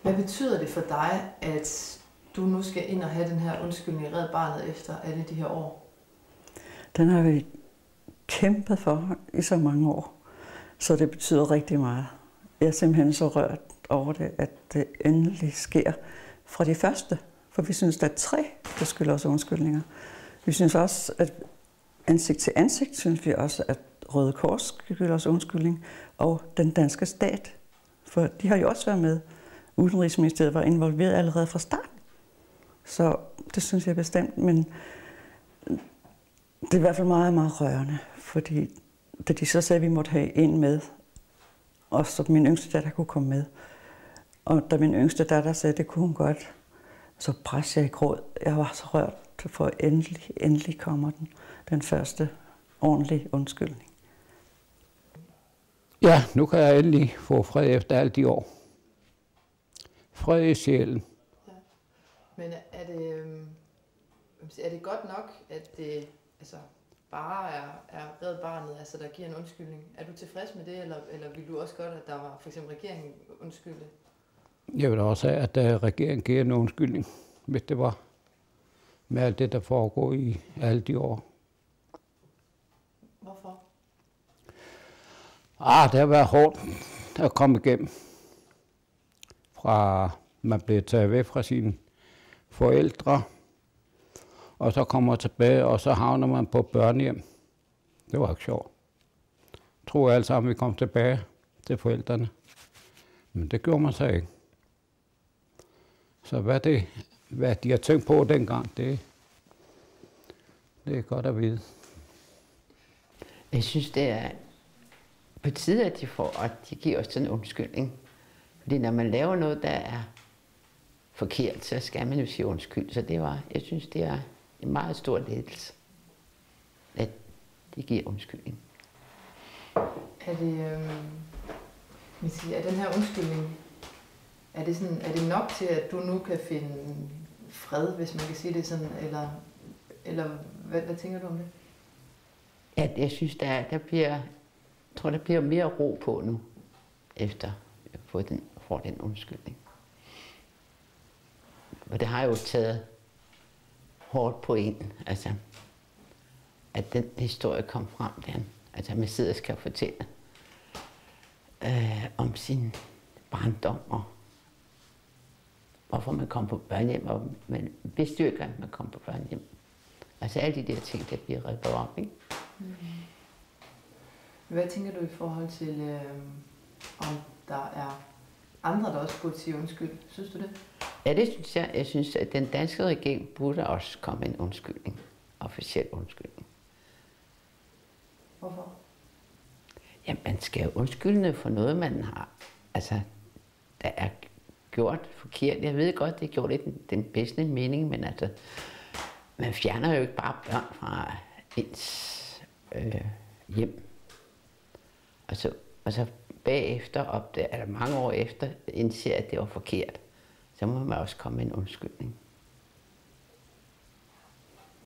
Hvad betyder det for dig, at du nu skal ind og have den her undskyldning i Red Barnet efter alle de her år? Den har vi kæmpet for i så mange år, så det betyder rigtig meget. Jeg er simpelthen så rørt over det, at det endelig sker fra de første. For vi synes, der er 3, der skylder os undskyldninger. Vi synes også, at ansigt til ansigt, synes vi også, at Røde Kors skylder os undskyldning, og den danske stat. For de har jo også været med. Udenrigsministeriet var involveret allerede fra starten. Så det synes jeg bestemt, men det er i hvert fald meget, meget rørende, fordi da de så sagde, at vi måtte have en med, og så min yngste datter kunne komme med. Og da min yngste datter sagde, at det kunne hun godt, så brændte jeg i gråd. Jeg var så rørt, for endelig kommer den første ordentlige undskyldning. Ja, nu kan jeg endelig få fred efter alle de år. Fred i sjælen. Ja. Men er det godt nok, at det bare er Red Barnet, der giver en undskyldning? Er du tilfreds med det, eller vil du også godt, at der var for eksempel regeringen undskylde? Jeg vil også have, at regeringen giver en undskyldning, hvis det var med alt det, der foregår i alle de år. Hvorfor? Det har været hårdt at komme igennem. Fra man blev taget væk fra sine forældre, og så kommer tilbage, og så havner man på børnehjem. Det var ikke sjovt. Jeg tror alle sammen, vi kom tilbage til forældrene. Men det gjorde man så ikke. Så hvad de har tænkt på dengang, det er godt at vide. Jeg synes, det er på tide, at de giver os sådan en undskyldning. Fordi når man laver noget, der er forkert, så skal man jo sige undskyld. Så jeg synes, det er en meget stor lettelse, at de giver undskyldning. Er den her undskyldning, er det nok til, at du nu kan finde fred, hvis man kan sige det sådan, eller hvad tænker du om det? Ja, jeg synes, der bliver mere ro på nu, efter jeg får den undskyldning. Og det har jo taget hårdt på en, at den historie kom frem der. Messias skal fortælle om sin barndom og hvorfor man kom på børnehjem, og man vidste jo ikke, at man kom på børnehjem. Alle de der ting, der bliver revet op, ikke? Mm-hmm. Hvad tænker du i forhold til, om der er andre, der også burde sige undskyld? Synes du det? Ja, det synes jeg. Jeg synes, at den danske regering burde også komme en undskyldning. Officiel undskyldning. Hvorfor? Ja, man skal jo undskylde for noget, man har, der er gjort forkert. Jeg ved godt, det er gjort i den bedste mening, men man fjerner jo ikke bare børn fra ens hjem. Og så bagefter, mange år efter, indser, at det var forkert. Så må man også komme med en undskyldning.